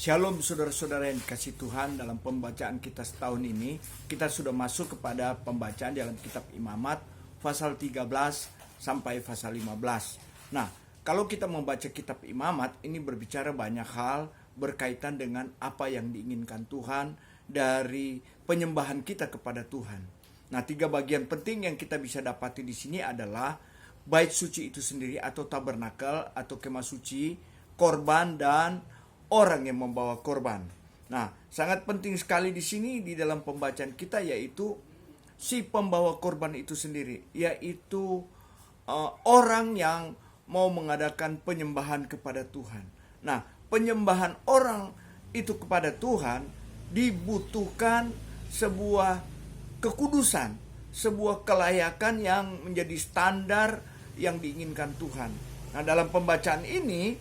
Shalom saudara-saudara yang dikasih Tuhan. Dalam pembacaan kita setahun ini, kita sudah masuk kepada pembacaan dalam kitab Imamat pasal 13 sampai pasal 15. Nah, kalau kita membaca kitab Imamat, ini berbicara banyak hal berkaitan dengan apa yang diinginkan Tuhan dari penyembahan kita kepada Tuhan. Nah, 3 bagian penting yang kita bisa dapati di sini adalah bait suci itu sendiri atau tabernakel atau kemah suci, korban, dan orang yang membawa korban. Nah, sangat penting sekali di sini di dalam pembacaan kita yaitu si pembawa korban itu sendiri, yaitu orang yang mau mengadakan penyembahan kepada Tuhan. Nah, penyembahan orang itu kepada Tuhan dibutuhkan sebuah kekudusan, sebuah kelayakan yang menjadi standar yang diinginkan Tuhan. Nah, dalam pembacaan ini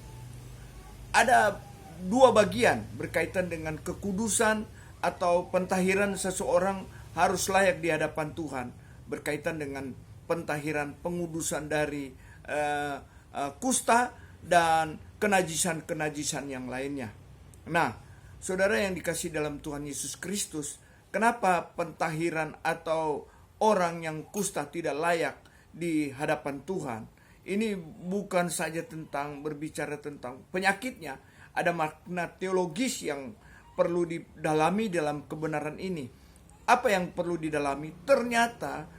ada 2 bagian berkaitan dengan kekudusan atau pentahiran seseorang harus layak di hadapan Tuhan, berkaitan dengan pentahiran pengudusan dari kusta dan kenajisan-kenajisan yang lainnya. Nah, saudara yang dikasih dalam Tuhan Yesus Kristus, kenapa pentahiran atau orang yang kusta tidak layak di hadapan Tuhan? Ini bukan saja tentang berbicara tentang penyakitnya, ada makna teologis yang perlu didalami dalam kebenaran ini. Apa yang perlu didalami? Ternyata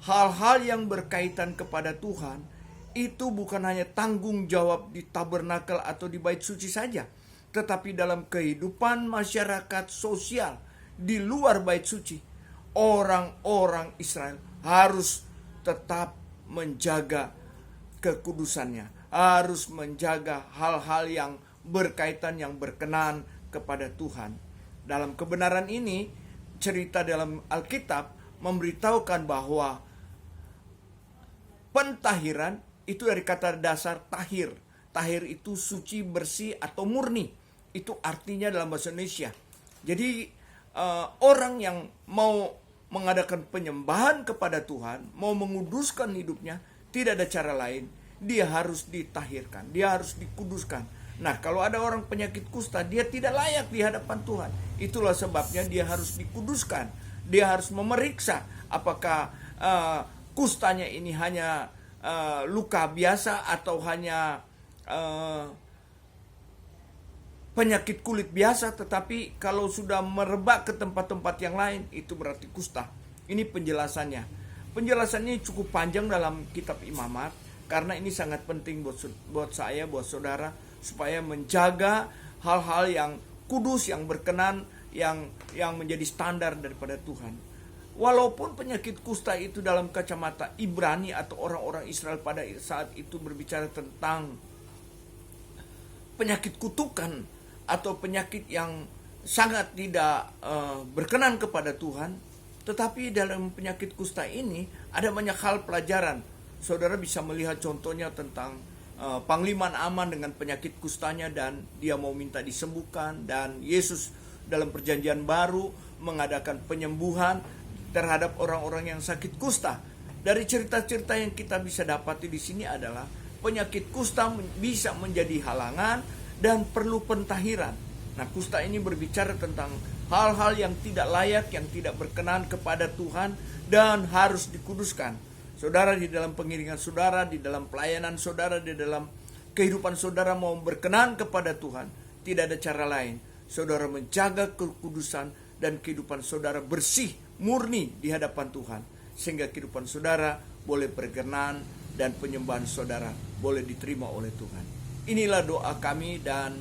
hal-hal yang berkaitan kepada Tuhan itu bukan hanya tanggung jawab di tabernakel atau di bait suci saja, tetapi dalam kehidupan masyarakat sosial di luar bait suci, orang-orang Israel harus tetap menjaga kekudusannya, harus menjaga hal-hal yang berkaitan yang berkenan kepada Tuhan. Dalam kebenaran ini, cerita dalam Alkitab memberitahukan bahwa pentahiran itu dari kata dasar tahir. Tahir itu suci, bersih, atau murni. Itu artinya dalam bahasa Indonesia. Jadi orang yang mau mengadakan penyembahan kepada Tuhan, mau menguduskan hidupnya, tidak ada cara lain. Dia harus ditahirkan, dia harus dikuduskan. Nah, kalau ada orang penyakit kusta, dia tidak layak di hadapan Tuhan. Itulah sebabnya dia harus dikuduskan. Dia harus memeriksa apakah kustanya ini hanya luka biasa atau hanya penyakit kulit biasa. Tetapi kalau sudah merebak ke tempat-tempat yang lain, itu berarti kusta. Ini penjelasannya. Penjelasannya cukup panjang dalam kitab Imamat, karena ini sangat penting buat saya, buat saudara, supaya menjaga hal-hal yang kudus, yang berkenan, yang menjadi standar daripada Tuhan. Walaupun penyakit kusta itu dalam kacamata Ibrani atau orang-orang Israel pada saat itu berbicara tentang penyakit kutukan atau penyakit yang sangat tidak berkenan kepada Tuhan, tetapi dalam penyakit kusta ini ada banyak hal pelajaran. Saudara bisa melihat contohnya tentang Panglima Naaman dengan penyakit kustanya dan dia mau minta disembuhkan, dan Yesus dalam perjanjian baru mengadakan penyembuhan terhadap orang-orang yang sakit kusta. Dari cerita-cerita yang kita bisa dapati di sini adalah penyakit kusta bisa menjadi halangan dan perlu pentahiran. Nah, kusta ini berbicara tentang hal-hal yang tidak layak, yang tidak berkenan kepada Tuhan dan harus dikuduskan. Saudara, di dalam pengiringan saudara, di dalam pelayanan saudara, di dalam kehidupan saudara mau berkenan kepada Tuhan, tidak ada cara lain. Saudara menjaga kekudusan dan kehidupan saudara bersih, murni di hadapan Tuhan, sehingga kehidupan saudara boleh berkenan dan penyembahan saudara boleh diterima oleh Tuhan. Inilah doa kami dan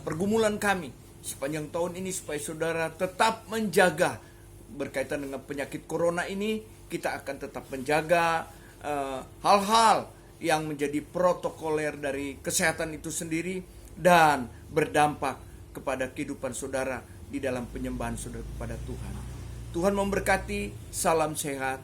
pergumulan kami sepanjang tahun ini, supaya saudara tetap menjaga berkaitan dengan penyakit corona ini. Kita akan tetap menjaga hal-hal yang menjadi protokoler dari kesehatan itu sendiri dan berdampak kepada kehidupan saudara di dalam penyembahan saudara kepada Tuhan. Tuhan memberkati, salam sehat,